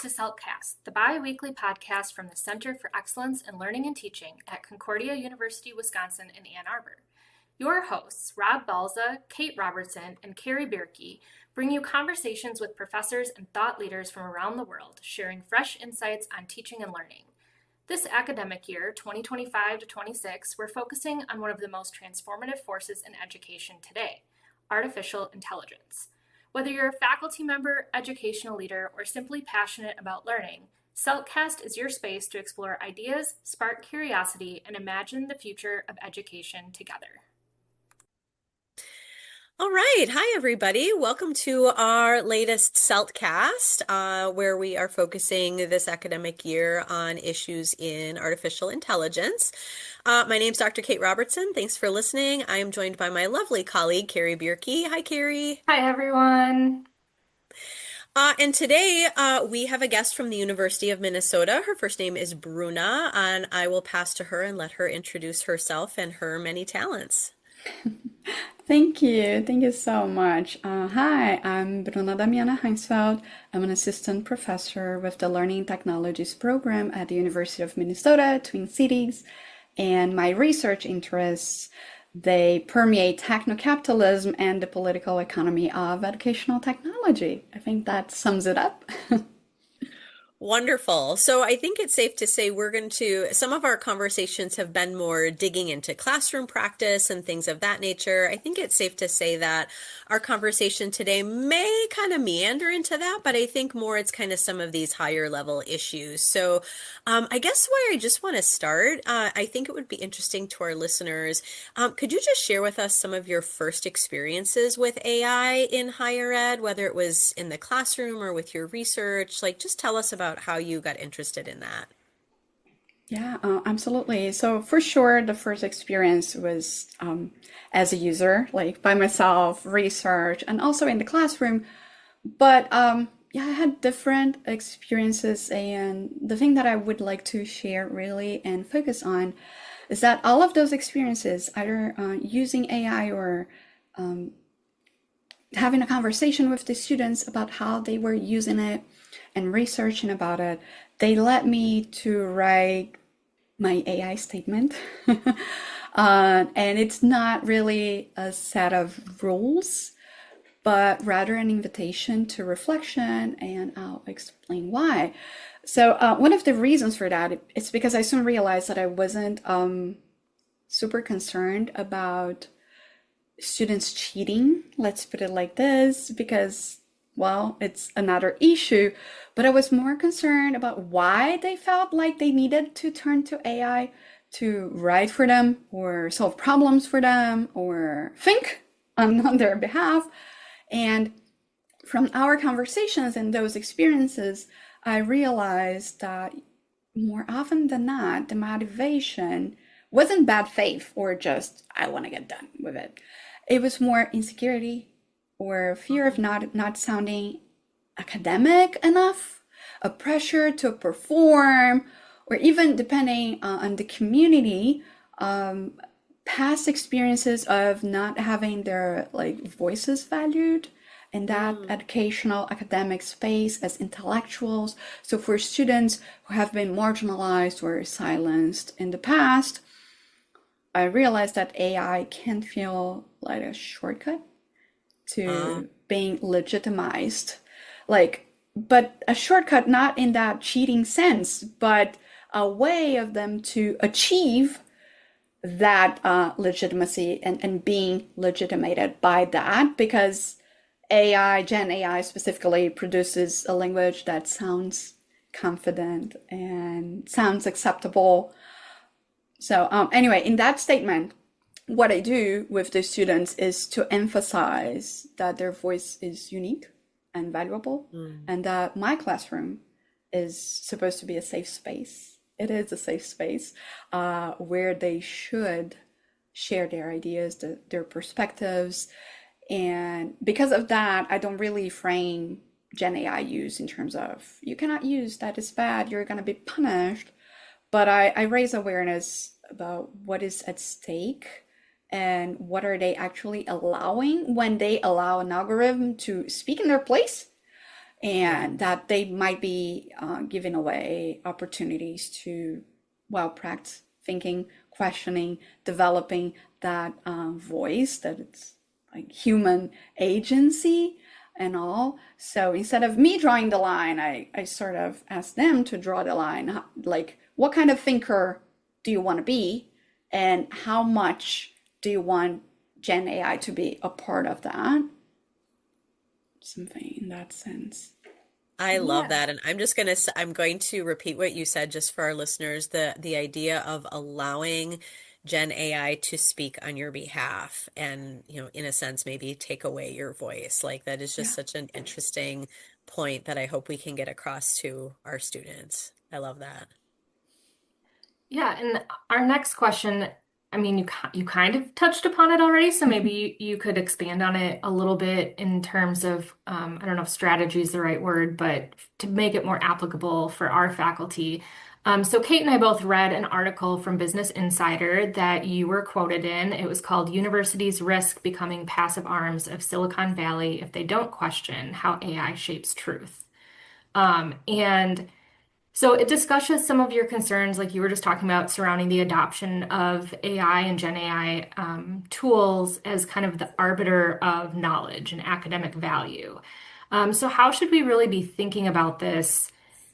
to CELT-cast, the bi-weekly podcast from the Center for Excellence in Learning and Teaching at Concordia University, Wisconsin in Ann Arbor. Your hosts, Rob Balza, Kate Robertson, and Kari Bjerke, bring you conversations with professors and thought leaders from around the world, sharing fresh insights on teaching and learning. This academic year, 2025 to 26, we're focusing on one of the most transformative forces in education today, artificial intelligence. Whether you're a faculty member, educational leader, or simply passionate about learning, CELT-cast is your space to explore ideas, spark curiosity, and imagine the future of education together. All right. Hi, everybody. Welcome to our latest CELT-cast, where we are focusing this academic year on issues in artificial intelligence. My name's Dr. Kate Robertson. Thanks for listening. I am joined by my lovely colleague, Kari Bjerke. Hi, Kari. Hi, everyone. And today we have a guest from the University of Minnesota. Her first name is Bruna, and I will pass to her and let her introduce herself and her many talents. Thank you. Thank you so much. Hi, I'm Bruna Damiana Heinsfeld. I'm an assistant professor with the Learning Technologies program at the University of Minnesota, Twin Cities. And my research interests, they permeate techno-capitalism and the political economy of educational technology. I think that sums it up. Wonderful. So I think it's safe to say some of our conversations have been more digging into classroom practice and things of that nature. I think it's safe to say that our conversation today may kind of meander into that, but I think more it's kind of some of these higher level issues. So I guess where I just want to start, I think it would be interesting to our listeners. Could you just share with us some of your first experiences with AI in higher ed, whether it was in the classroom or with your research? Like, just tell us about how you got interested in that. Yeah, absolutely. So for sure, the first experience was as a user, like by myself, research, and also in the classroom. But yeah, I had different experiences, and the thing that I would like to share really and focus on is that all of those experiences, either using AI or having a conversation with the students about how they were using it and researching about it, they led me to write my AI statement. And it's not really a set of rules, but rather an invitation to reflection, and I'll explain why. So one of the reasons for that is because I soon realized that I wasn't super concerned about students cheating, let's put it like this, because, well, it's another issue, but I was more concerned about why they felt like they needed to turn to AI to write for them or solve problems for them or think on their behalf. And from our conversations and those experiences, I realized that more often than not, the motivation wasn't bad faith or just, I want to get done with it. It was more insecurity or fear of not sounding academic enough, a pressure to perform, or even depending on the community, past experiences of not having their voices valued in that educational academic space as intellectuals. So for students who have been marginalized or silenced in the past, I realized that AI can feel like a shortcut to being legitimized. But a shortcut not in that cheating sense, but a way of them to achieve that legitimacy and being legitimated by that, because AI, Gen AI specifically, produces a language that sounds confident and sounds acceptable. So anyway, in that statement, what I do with the students is to emphasize that their voice is unique and valuable, and that my classroom is supposed to be a safe space. It is a safe space where they should share their ideas, their perspectives. And because of that, I don't really frame Gen AI use in terms of, you cannot use, that is bad, you're going to be punished. But I raise awareness about what is at stake and what are they actually allowing when they allow an algorithm to speak in their place. and that they might be giving away opportunities to, well, practice thinking, questioning, developing that voice, that it's like human agency and all. So instead of me drawing the line, I sort of asked them to draw the line. Like, what kind of thinker do you want to be? And how much do you want Gen AI to be a part of that? Something in that sense. I love that. And I'm going to repeat what you said just for our listeners, the idea of allowing Gen AI to speak on your behalf and, in a sense, maybe take away your voice. Like that is just Yeah. such an interesting point that I hope we can get across to our students. I love that. Yeah, and our next question, I mean, you kind of touched upon it already, so maybe you could expand on it a little bit in terms of, I don't know if strategy is the right word, but to make it more applicable for our faculty. So Kate and I both read an article from Business Insider that you were quoted in. It was called "Universities Risk Becoming Passive Arms of Silicon Valley If They Don't Question How AI Shapes Truth." And so it discusses some of your concerns, like you were just talking about, surrounding the adoption of AI and Gen AI tools as kind of the arbiter of knowledge and academic value. So how should we really be thinking about this?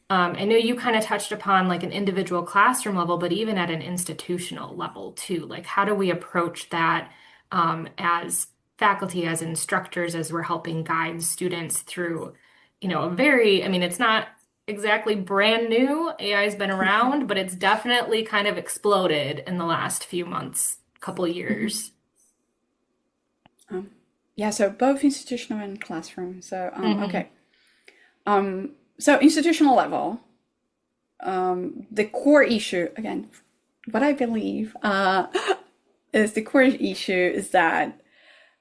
I know you kind of touched upon like an individual classroom level, but even at an institutional level too. Like, how do we approach that as faculty, as instructors, as we're helping guide students through, I mean, it's not exactly brand new. AI has been around, but it's definitely kind of exploded in the last few months, couple years. Yeah, so both institutional and classroom. So, Hmm. okay. So institutional level, the core issue, again, what I believe is the core issue is that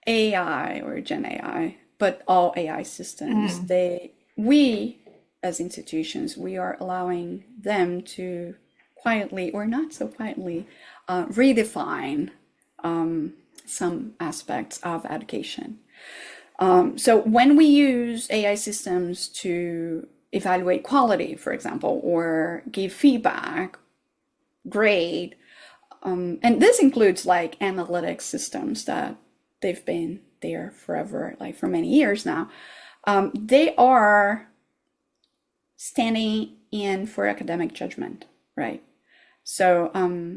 AI or Gen AI, but all AI systems, Hmm. we as institutions, we are allowing them to quietly or not so quietly redefine some aspects of education. So when we use AI systems to evaluate quality, for example, or give feedback, grade, and this includes like analytics systems that they've been there forever, like for many years now, they are standing in for academic judgment, right? So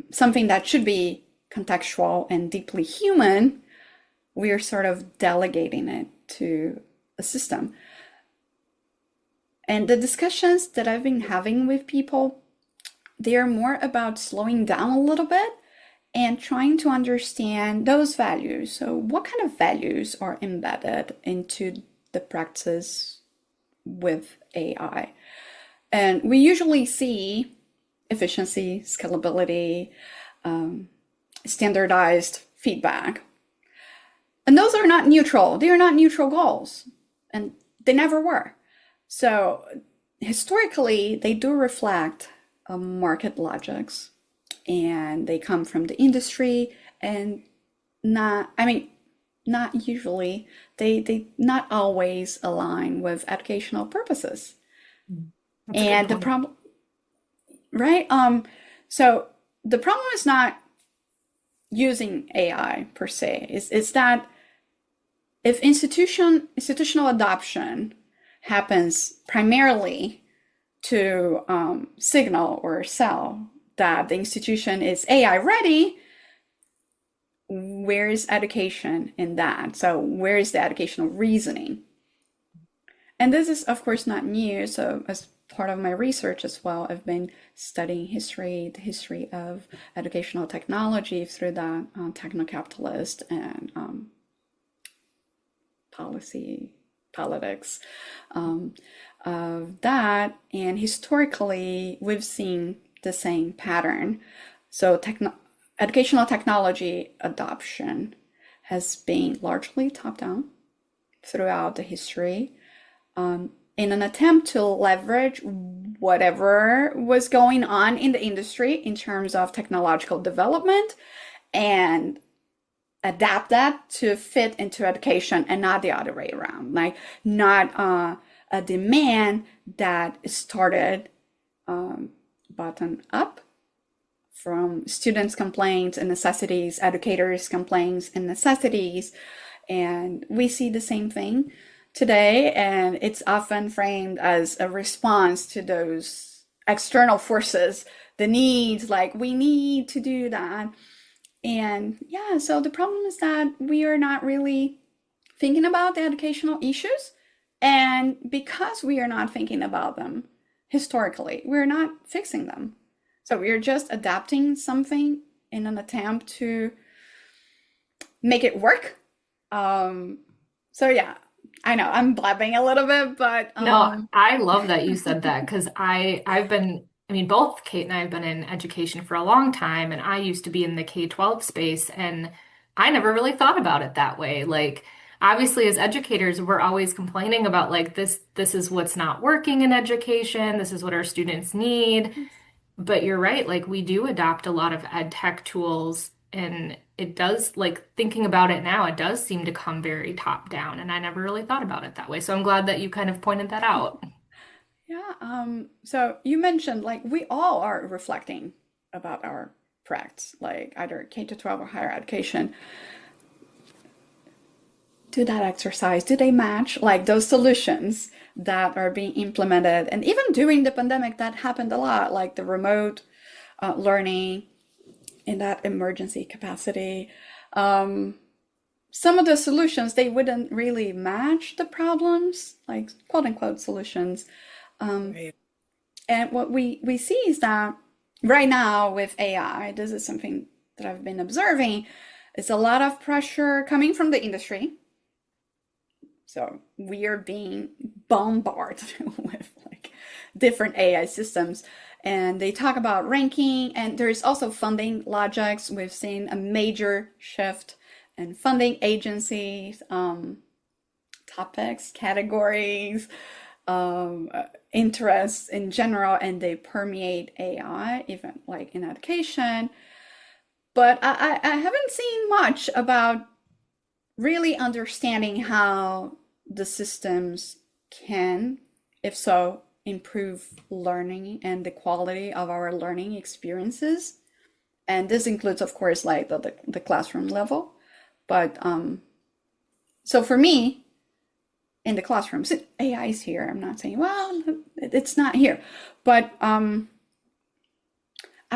something that should be contextual and deeply human, we are sort of delegating it to a system. And the discussions that I've been having with people, they are more about slowing down a little bit and trying to understand those values. So what kind of values are embedded into the practice with AI? And we usually see efficiency, scalability, standardized feedback. And those are not neutral. They are not neutral goals. And they never were. So historically, they do reflect market logics, and they come from the industry, and not usually, they not always align with educational purposes. That's a good And the point. problem, right? So the problem is not using AI per se. It's that if institutional adoption happens primarily to signal or sell that the institution is AI ready, where is education in that? So where is the educational reasoning? And this is, of course, not new. So as part of my research as well, I've been studying the history of educational technology through the techno-capitalist and politics of that. And historically, we've seen the same pattern. So educational technology adoption has been largely top-down throughout the history, in an attempt to leverage whatever was going on in the industry in terms of technological development and adapt that to fit into education, and not the other way around. Like, not a demand that started bottom up from students' complaints and necessities, educators' complaints and necessities. And we see the same thing today, and it's often framed as a response to those external forces, the needs, like we need to do that. And yeah, so the problem is that we are not really thinking about the educational issues. And because we are not thinking about them historically, we're not fixing them. So we're just adapting something in an attempt to make it work. So yeah, I know I'm blabbing a little bit, but No, I love that you said that because I've been, I mean, both Kate and I have been in education for a long time, and I used to be in the K-12 space, and I never really thought about it that way. Like, obviously, as educators, we're always complaining about like this is what's not working in education, this is what our students need. But you're right, like we do adopt a lot of ed tech tools, and it does, like thinking about it now, it does seem to come very top down, and I never really thought about it that way. So I'm glad that you kind of pointed that out. yeah, so you mentioned like we all are reflecting about our practice, like either K to 12 or higher education. Do that exercise, do they match like those solutions that are being implemented? And even during the pandemic, that happened a lot, like the remote learning in that emergency capacity. Some of the solutions, they wouldn't really match the problems, like quote unquote solutions. Right. And what we see is that right now with AI, this is something that I've been observing, it's a lot of pressure coming from the industry. So we are being bombarded with like different AI systems, and they talk about ranking, and there's also funding logics. We've seen a major shift in funding agencies, topics, categories, interests in general, and they permeate AI, even like in education. But I haven't seen much about really understanding how the systems can, if so, improve learning and the quality of our learning experiences. And this includes, of course, like the classroom level. But so for me, in the classroom, so AI is here. I'm not saying, well, it's not here. But I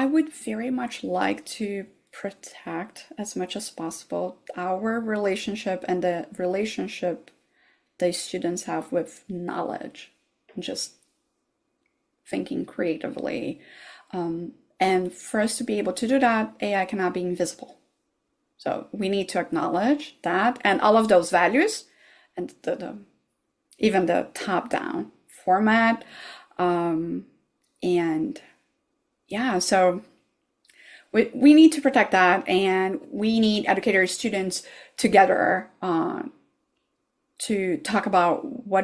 would very much like to protect as much as possible our relationship and the relationship the students have with knowledge, just thinking creatively. And for us to be able to do that, AI cannot be invisible. So we need to acknowledge that and all of those values, and even the top-down format. And yeah, so we need to protect that, and we need educators, students together to talk about what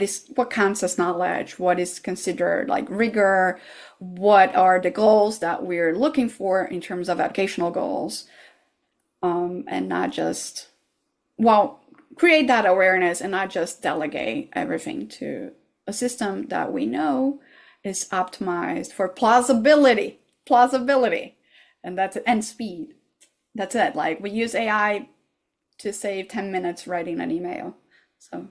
counts as knowledge, what is considered like rigor, what are the goals that we're looking for in terms of educational goals, and not just, well, create that awareness and not just delegate everything to a system that we know is optimized for plausibility, and that's it, and speed. That's it. Like we use AI to save 10 minutes writing an email. So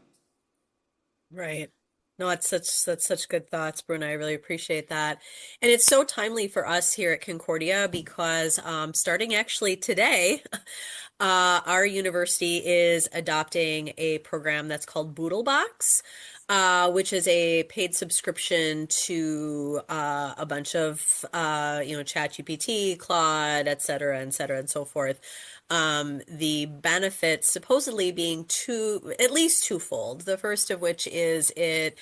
Right. No, that's such good thoughts, Bruna. I really appreciate that. And it's so timely for us here at Concordia because starting actually today, our university is adopting a program that's called Boodlebox, which is a paid subscription to a bunch of ChatGPT, Claude, et cetera, and so forth. The benefits supposedly being at least twofold. The first of which is it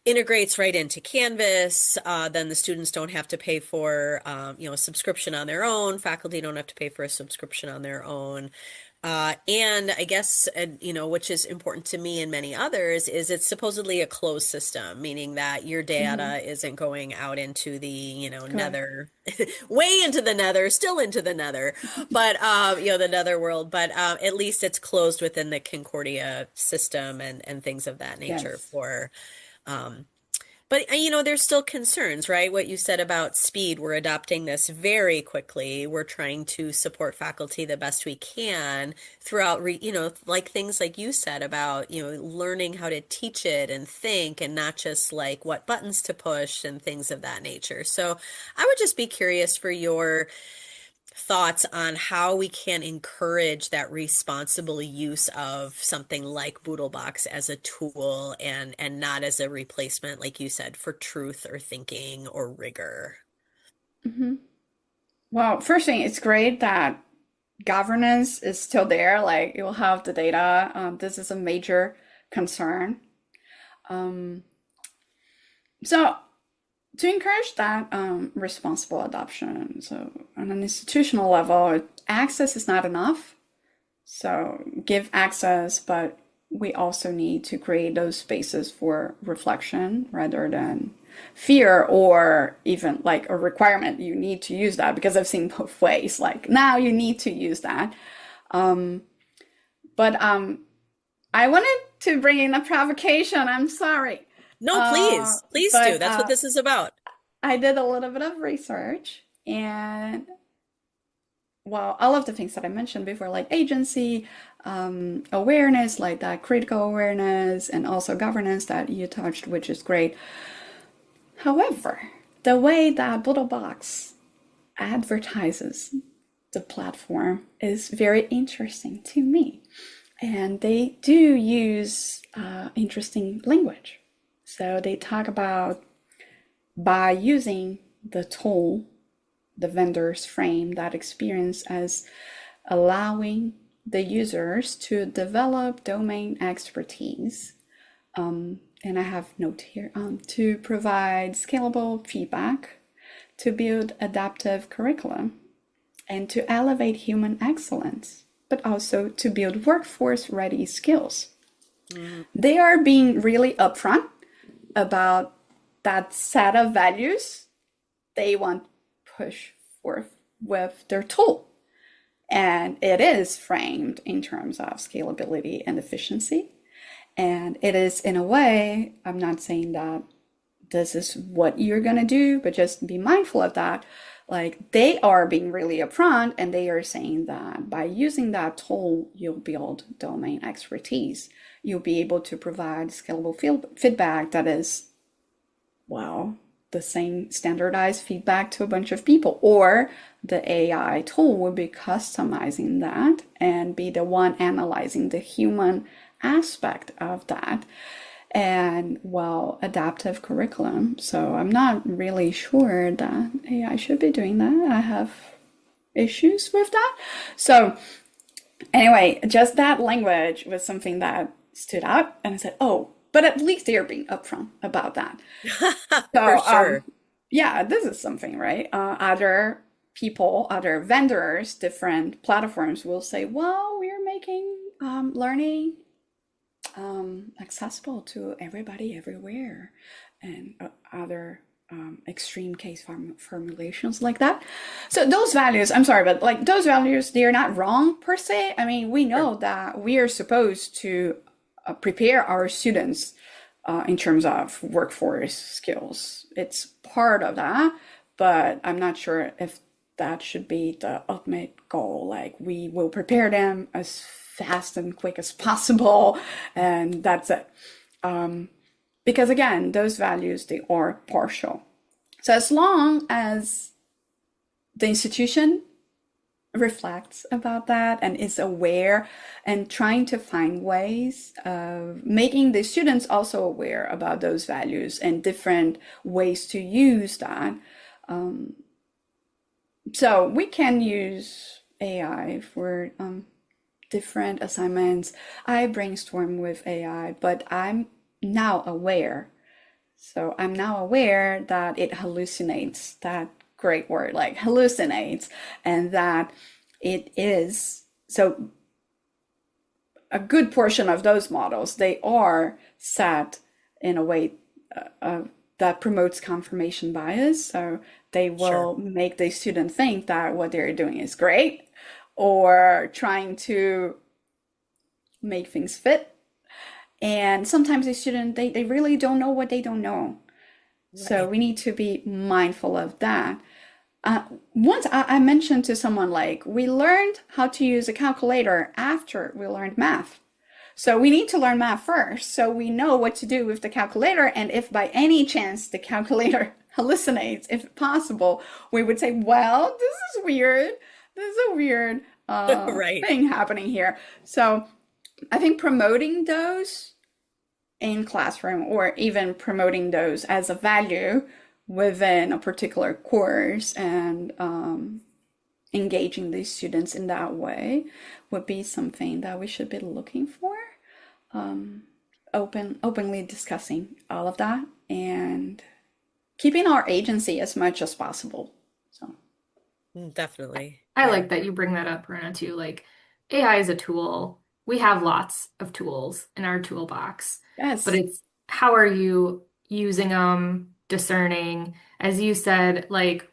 integrates right into Canvas. Then the students don't have to pay for a subscription on their own. Faculty don't have to pay for a subscription on their own. And I guess, which is important to me and many others, is it's supposedly a closed system, meaning that your data isn't going out into the, nether, way into the nether, still into the nether, but, the nether world, but at least it's closed within the Concordia system and things of that nature yes. for But there's still concerns, right? What you said about speed, we're adopting this very quickly. We're trying to support faculty the best we can throughout, like things like you said about, learning how to teach it and think and not just like what buttons to push and things of that nature. So I would just be curious for your thoughts on how we can encourage that responsible use of something like Boodlebox as a tool and not as a replacement, like you said, for truth or thinking or rigor. Hmm. Well, first thing, it's great that governance is still there. Like you'll have the data. This is a major concern. Um, so to encourage that responsible adoption, so on an institutional level, access is not enough. So give access, but we also need to create those spaces for reflection rather than fear or even like a requirement. You need to use that because I've seen both ways. Like now you need to use that. But I wanted to bring in a provocation. I'm sorry. No, Uh, please do. but That's what this is about. I did a little bit of research and well, all of the things that I mentioned before, like agency, awareness, like that critical awareness, and also governance that you touched, which is great. However, the way that Boodlebox advertises the platform is very interesting to me. And they do use interesting language. So they talk about by using the tool, the vendors frame that experience as allowing the users to develop domain expertise. And I have note here to provide scalable feedback, to build adaptive curriculum, and to elevate human excellence, but also to build workforce ready skills. They are being really upfront about that set of values they want to push forth with their tool. And it is framed in terms of scalability and efficiency. And it is, in a way, I'm not saying that this is what you're going to do, but just be mindful of that. Like they are being really upfront and they are saying that by using that tool, you'll build domain expertise. You'll be able to provide scalable feedback that is, well, the same standardized feedback to a bunch of people, or the AI tool will be customizing that and be the one analyzing the human aspect of that. And well, adaptive curriculum. So I'm not really sure that AI should be doing that. I have issues with that. So anyway, just that language was something that stood out, and I said, oh, but at least they are being upfront about that. For So sure. yeah, this is something, right? Other people, other vendors, different platforms will say, well, we're making learning accessible to everybody everywhere, and other extreme case formulations like that. So those values, I'm sorry, but like those values, they're not wrong per se. I mean, we know that we are supposed to prepare our students in terms of workforce skills. It's part of that, but I'm not sure if that should be the ultimate goal. Like we will prepare them as fast and quick as possible, and that's it. Because again, those values, they are partial. So as long as the institution reflects about that and is aware and trying to find ways of making the students also aware about those values and different ways to use that. So we can use AI for different assignments. I brainstorm with AI, but I'm now aware. So I'm now aware that it hallucinates, that great word, like hallucinates, and that it is, so a good portion of those models, they are set in a way that promotes confirmation bias. So they will make the student think that what they're doing is great, or trying to make things fit. And sometimes the student, they really don't know what they don't know. So Right. we need to be mindful of that. Uh, Once I mentioned to someone like, we learned how to use a calculator after we learned math. So we need to learn math first so we know what to do with the calculator. And if by any chance the calculator hallucinates, if possible, we would say, well, this is weird. This is a weird Right. thing happening here. So I think promoting those in classroom or even promoting those as a value within a particular course and engaging these students in that way would be something that we should be looking for. Openly discussing all of that and keeping our agency as much as possible. So, Definitely. I Yeah. like that you bring that up, Bruna, too. Like AI is a tool. We have lots of tools in our toolbox, but yes, it's how are you using them, discerning? As you said, like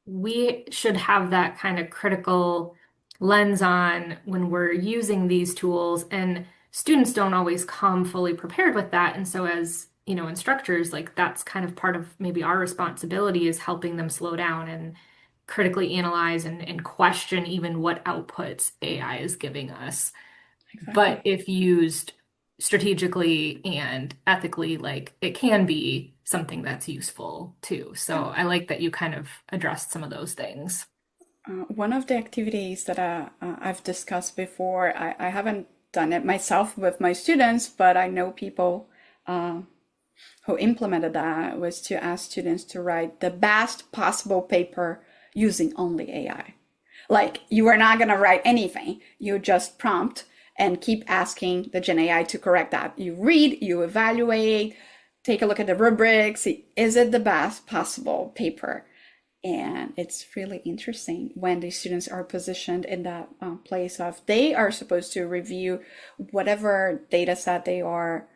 we should have that kind of critical lens on when we're using these tools, and students don't always come fully prepared with that. And so as, instructors, like that's kind of part of maybe our responsibility is helping them slow down and critically analyze and question even what outputs AI is giving us. But exactly. if used strategically and ethically, like it can be something that's useful too. So I like that you kind of addressed some of those things. One of the activities that I've discussed before, I haven't done it myself with my students, but I know people uh, who implemented that was to ask students to write the best possible paper using only AI. Like you are not going to write anything. You just prompt and keep asking the Gen AI to correct that. You read, you evaluate, take a look at the rubrics. See, is it the best possible paper? And it's really interesting when the students are positioned in that place of they are supposed to review whatever data set they are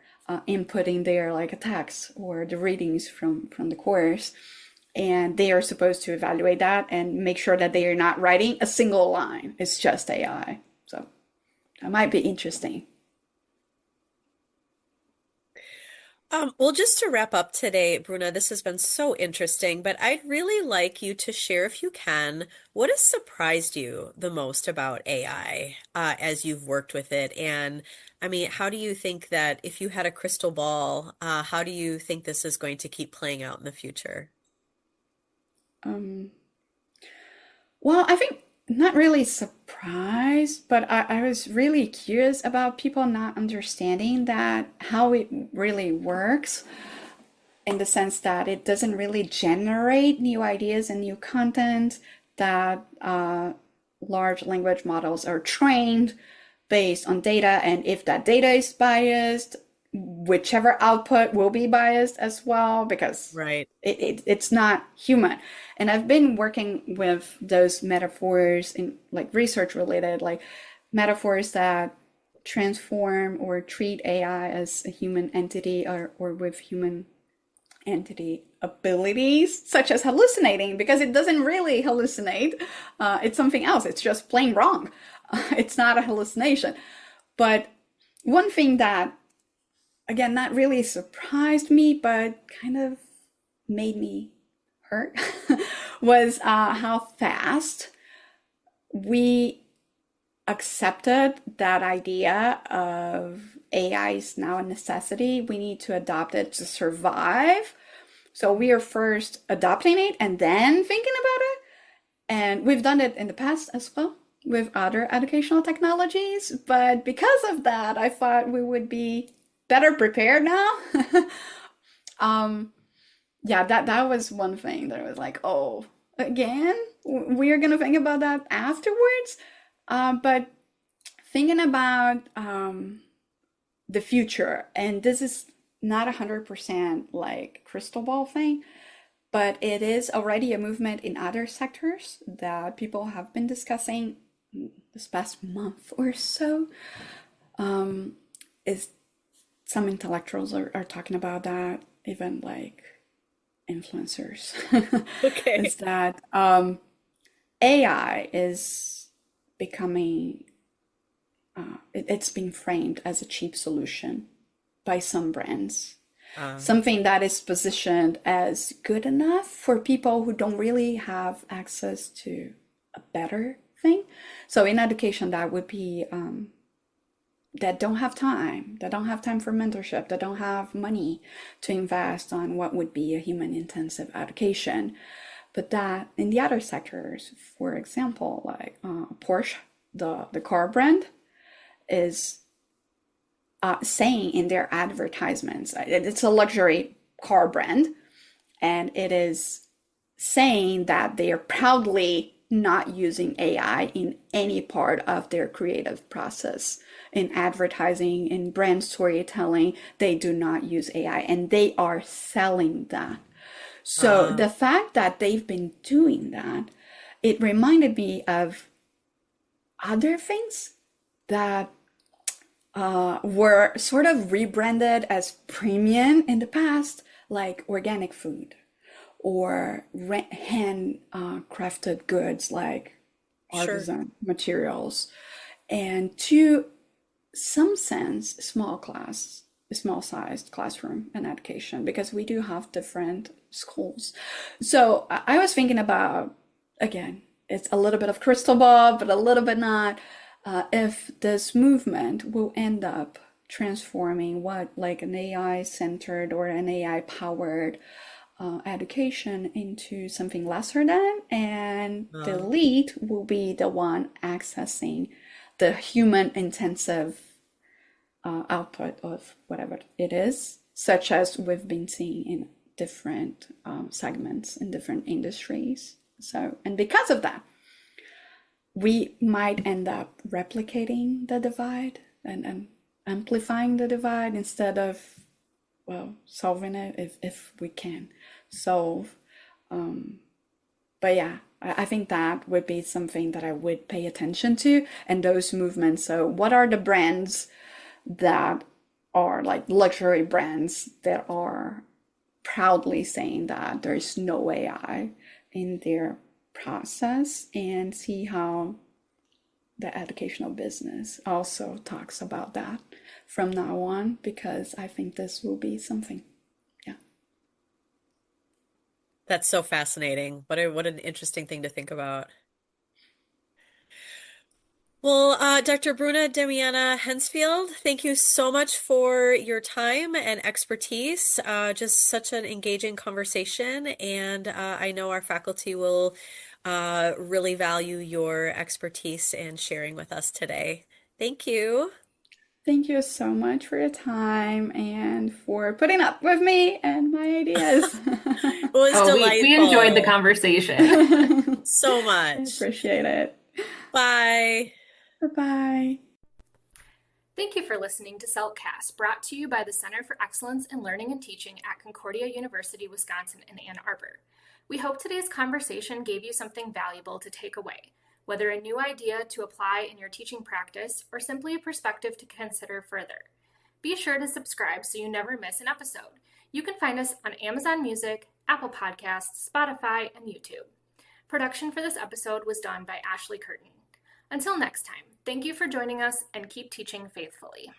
inputting there, like a text or the readings from the course. And they are supposed to evaluate that and make sure that they are not writing a single line. It's just AI. So that might be interesting. Well, just to wrap up today, Bruna, this has been so interesting, but I'd really like you to share, if you can, what has surprised you the most about AI as you've worked with it? And I mean, how do you think that if you had a crystal ball, how do you think this is going to keep playing out in the future? Um, Well, I think not really surprised, but I was really curious about people not understanding that how it really works in the sense that it doesn't really generate new ideas and new content, that large language models are trained based on data, and if that data is biased, whichever output will be biased as well because Right. it's not human. And I've been working with those metaphors in like research related, like metaphors that transform or treat AI as a human entity or with human entity abilities, such as hallucinating, because it doesn't really hallucinate. It's something else. It's just plain wrong. It's not a hallucination. But one thing that, again, not really surprised me, but kind of made me hurt was how fast we accepted that idea of AI is now a necessity. We need to adopt it to survive. So we are first adopting it and then thinking about it. And we've done it in the past as well with other educational technologies. But because of that, I thought we would be better prepared now. um, yeah, that was one thing that I was like, oh, again, we're gonna think about that afterwards. But thinking about the future, and this is not 100% like crystal ball thing, but it is already a movement in other sectors that people have been discussing this past month or so. Is some intellectuals are talking about that, even like influencers, Okay. is that AI is becoming, it's being framed as a cheap solution by some brands. Uh, Something that is positioned as good enough for people who don't really have access to a better thing. So in education, that would be that don't have time, for mentorship, that don't have money to invest on what would be a human intensive education. But that in the other sectors, for example, like Porsche, the car brand, is saying in their advertisements, it's a luxury car brand, and it is saying that they are proudly not using AI in any part of their creative process. In advertising, in brand storytelling, they do not use AI, and they are selling that. So the fact that they've been doing that, it reminded me of other things that were sort of rebranded as premium in the past, like organic food or hand crafted goods like sure. artisan materials, and to some sense, small sized classroom and education, because we do have different schools. So I was thinking about, again, it's a little bit of crystal ball, but a little bit not, if this movement will end up transforming what like an AI centered or an AI powered education into something lesser than, and the elite will be the one accessing the human intensive output of whatever it is, such as we've been seeing in different segments in different industries. So, and because of that, we might end up replicating the divide and amplifying the divide instead of, well, solving it if we can solve. But yeah, I think that would be something that I would pay attention to, and those movements. So what are the brands that are like luxury brands that are proudly saying that there's no AI in their process, and see how the educational business also talks about that from now on, because I think this will be something. Yeah. That's so fascinating. What an interesting thing to think about. Well, Dr. Bruna Damiana Heinsfeld, thank you so much for your time and expertise. Just such an engaging conversation, and I know our faculty will really value your expertise and sharing with us today. Thank you. Thank you so much for your time and for putting up with me and my ideas. It was Oh, we enjoyed the delightful. conversation. So I much. appreciate it. Bye. Bye-bye. Thank you for listening to CELT-cast, brought to you by the Center for Excellence in Learning and Teaching at Concordia University, Wisconsin in Ann Arbor. We hope today's conversation gave you something valuable to take away, whether a new idea to apply in your teaching practice or simply a perspective to consider further. Be sure to subscribe so you never miss an episode. You can find us on Amazon Music, Apple Podcasts, Spotify, and YouTube. Production for this episode was done by Ashley Curtin. Until next time, thank you for joining us, and keep teaching faithfully.